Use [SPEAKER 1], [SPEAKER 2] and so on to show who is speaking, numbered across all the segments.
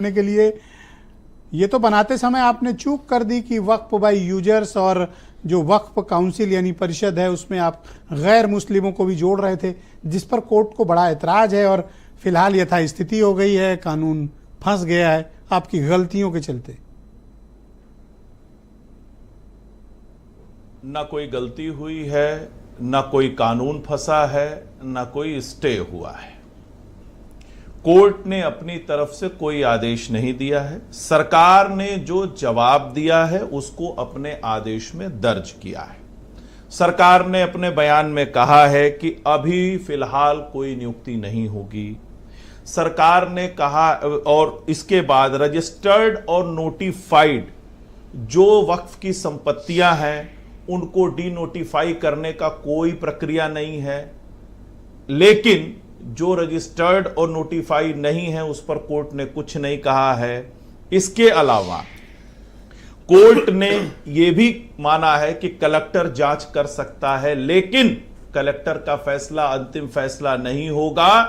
[SPEAKER 1] के लिए ये तो बनाते समय आपने चूक कर दी कि वक्फ बाय यूजर्स और जो वक्फ काउंसिल यानी परिषद है उसमें आप गैर मुस्लिमों को भी जोड़ रहे थे, जिस पर कोर्ट को बड़ा ऐतराज है और फिलहाल यथास्थिति हो गई है, कानून फंस गया है आपकी गलतियों के चलते।
[SPEAKER 2] ना कोई गलती हुई है, ना कोई कानून फंसा है, ना कोई स्टे हुआ है। कोर्ट ने अपनी तरफ से कोई आदेश नहीं दिया है। सरकार ने जो जवाब दिया है उसको अपने आदेश में दर्ज किया है। सरकार ने अपने बयान में कहा है कि अभी फिलहाल कोई नियुक्ति नहीं होगी। सरकार ने कहा और इसके बाद रजिस्टर्ड और नोटिफाइड जो वक्फ की संपत्तियां हैं उनको डी नोटिफाई करने का कोई प्रक्रिया नहीं है, लेकिन जो रजिस्टर्ड और नोटिफाई नहीं है उस पर कोर्ट ने कुछ नहीं कहा है। इसके अलावा कोर्ट ने यह भी माना है कि कलेक्टर जांच कर सकता है, लेकिन कलेक्टर का फैसला अंतिम फैसला नहीं होगा,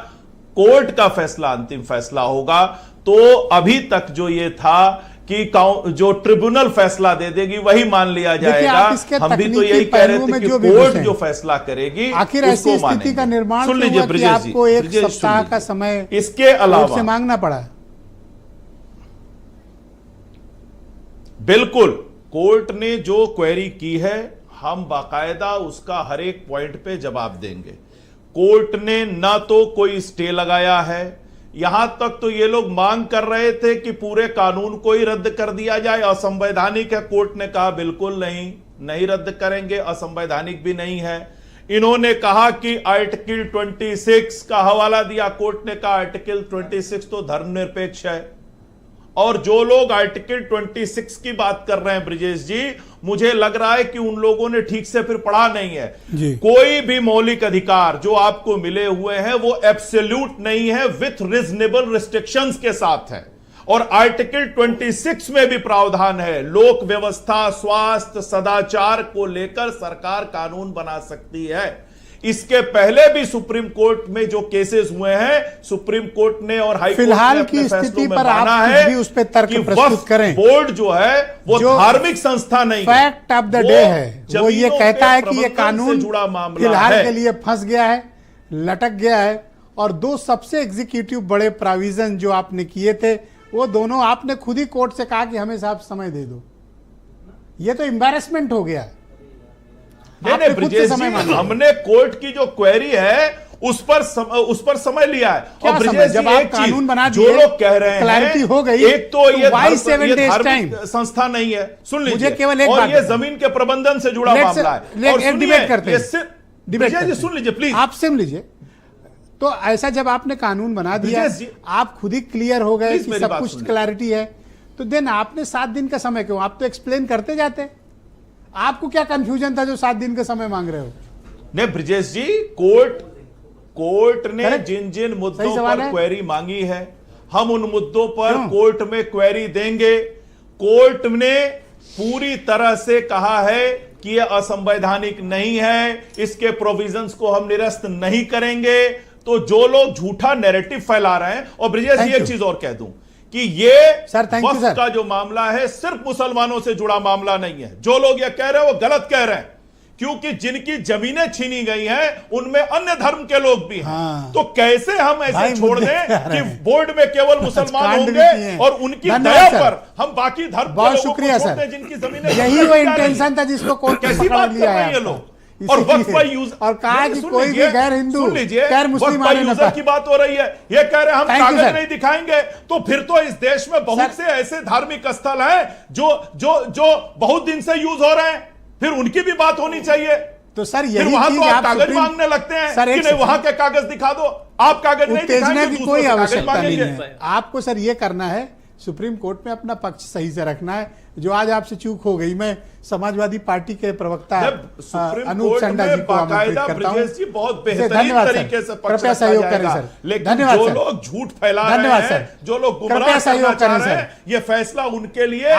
[SPEAKER 2] कोर्ट का फैसला अंतिम फैसला होगा। तो अभी तक जो ये था कि जो ट्रिब्यूनल फैसला दे देगी वही मान लिया जाएगा। हम भी तो यही कह रहे थे कि कोर्ट जो फैसला करेगी
[SPEAKER 1] आखिर ऐसी स्थिति का निर्माण सुन लीजिए ब्रिजेश जी, आपको एक सप्ताह का समय
[SPEAKER 2] इसके अलावा
[SPEAKER 1] से मांगना पड़ा।
[SPEAKER 2] बिल्कुल, कोर्ट ने जो क्वेरी की है हम बाकायदा उसका हर एक पॉइंट पे जवाब देंगे। कोर्ट ने ना तो कोई स्टे लगाया है, यहां तक तो ये लोग मांग कर रहे थे कि पूरे कानून को ही रद्द कर दिया जाए, असंवैधानिक है। कोर्ट ने कहा बिल्कुल नहीं रद्द करेंगे, असंवैधानिक भी नहीं है। इन्होंने कहा कि आर्टिकल 26 का हवाला दिया, कोर्ट ने कहा आर्टिकल 26 तो धर्मनिरपेक्ष है। और जो लोग आर्टिकल 26 की बात कर रहे हैं ब्रिजेश जी, मुझे लग रहा है कि उन लोगों ने ठीक से फिर पढ़ा नहीं है। कोई भी मौलिक अधिकार जो आपको मिले हुए हैं वो एब्सोल्यूट नहीं है, विथ रीजनेबल रिस्ट्रिक्शंस के साथ है। और आर्टिकल 26 में भी प्रावधान है, लोक व्यवस्था, स्वास्थ्य, सदाचार को लेकर सरकार कानून बना सकती है। इसके पहले भी सुप्रीम कोर्ट में जो केसेस हुए हैं, सुप्रीम कोर्ट ने और हाई कोर्ट ने
[SPEAKER 1] फिलहाल की स्थिति पर आप भी उस पे तर्क प्रस्तुत करें।
[SPEAKER 2] बोर्ड जो है वो धार्मिक संस्था नहीं,
[SPEAKER 1] फैक्ट ऑफ द डे है, वो ये कहता है कि ये कानून जुड़ा मामला फिलहाल के लिए फंस गया है, लटक गया है। और दो सबसे एग्जीक्यूटिव बड़े प्रोविजन जो आपने किए थे वो दोनों आपने खुद ही कोर्ट से कहा कि हमें साहब समय दे दो। ये तो एम्बैरेसमेंट हो गया।
[SPEAKER 2] नहीं ब्रिजेश जी, हमने कोर्ट की जो क्वेरी है उस पर समय लिया है। और ब्रिजेश जी, एक कानून बना जो लोग कह रहे हैं क्लैरिटी हो गई, एक तो ये धार्मिक संस्था नहीं है, सुन लीजिए, केवल और ये जमीन के प्रबंधन से जुड़ा मामला है। और
[SPEAKER 1] डिबेट करते हैं,
[SPEAKER 2] ब्रिजेश जी सुन लीजिए प्लीज,
[SPEAKER 1] आप सुन लीजिए। तो ऐसा जब आपने कानून बना दिया, आप खुद ही क्लियर हो गए कि सब कुछ क्लैरिटी है, तो देन आपने 7 दिन का समय क्यों? आप तो एक्सप्लेन करते जाते। आपको क्या कंफ्यूजन था जो 7 दिन का समय मांग रहे हो?
[SPEAKER 2] नहीं ब्रिजेश जी, कोर्ट ने जिन मुद्दों पर क्वेरी मांगी है हम उन मुद्दों पर कोर्ट में क्वेरी देंगे। कोर्ट ने पूरी तरह से कहा है कि यह असंवैधानिक नहीं है, इसके प्रोविजंस को हम निरस्त नहीं करेंगे। तो जो लोग झूठा नैरेटिव फैला रहे हैं, और ब्रिजेश जी एक चीज और कह दूं कि ये वक्फ का जो मामला है सिर्फ मुसलमानों से जुड़ा मामला नहीं है। जो लोग ये कह रहे हैं वो गलत कह रहे हैं, क्योंकि जिनकी जमीनें छीनी गई हैं उनमें अन्य धर्म के लोग भी हैं। तो कैसे हम ऐसे छोड़ दें कि बोर्ड में केवल मुसलमान होंगे और उनकी दया पर हम बाकी धर्म के लोगों को छोड़ दें जिनकी जमीनें।
[SPEAKER 1] यही वो इंटेंशन था जिसको कोर्ट
[SPEAKER 2] कैसी बात कर रहे हैं ये लोग। और वक्फ बाय यूजर,
[SPEAKER 1] और कहा कि कोई भी गैर हिंदू गैर मुस्लिम
[SPEAKER 2] यूजर की बात हो रही है, ये कह रहे हैं हम कागज नहीं दिखाएंगे। तो फिर तो इस देश में बहुत से ऐसे धार्मिक स्थल हैं जो बहुत दिन से यूज हो रहे हैं, फिर उनकी भी बात होनी चाहिए।
[SPEAKER 1] तो सर यही
[SPEAKER 2] वहां तो आप कागज मांगने लगते हैं कि नहीं वहां के कागज दिखा दो, आप कागज नहीं दिखाएंगे,
[SPEAKER 1] की कोई आवश्यकता नहीं है। आपको सर ये करना है, सुप्रीम कोर्ट में अपना पक्ष सही से रखना है। जो आज आपसे चूक हो गई, मैं समाजवादी पार्टी के प्रवक्ता अनूप चंडा जी को आमंत्रित करता हूं।
[SPEAKER 2] बहुत बेहतरीन तरीके से
[SPEAKER 1] कृपया सहयोग करें सर।
[SPEAKER 2] धन्यवाद। जो लोग झूठ फैला रहे हैं, जो लोग गुमराह करना चाह रहे हैं, ये फैसला उनके लिए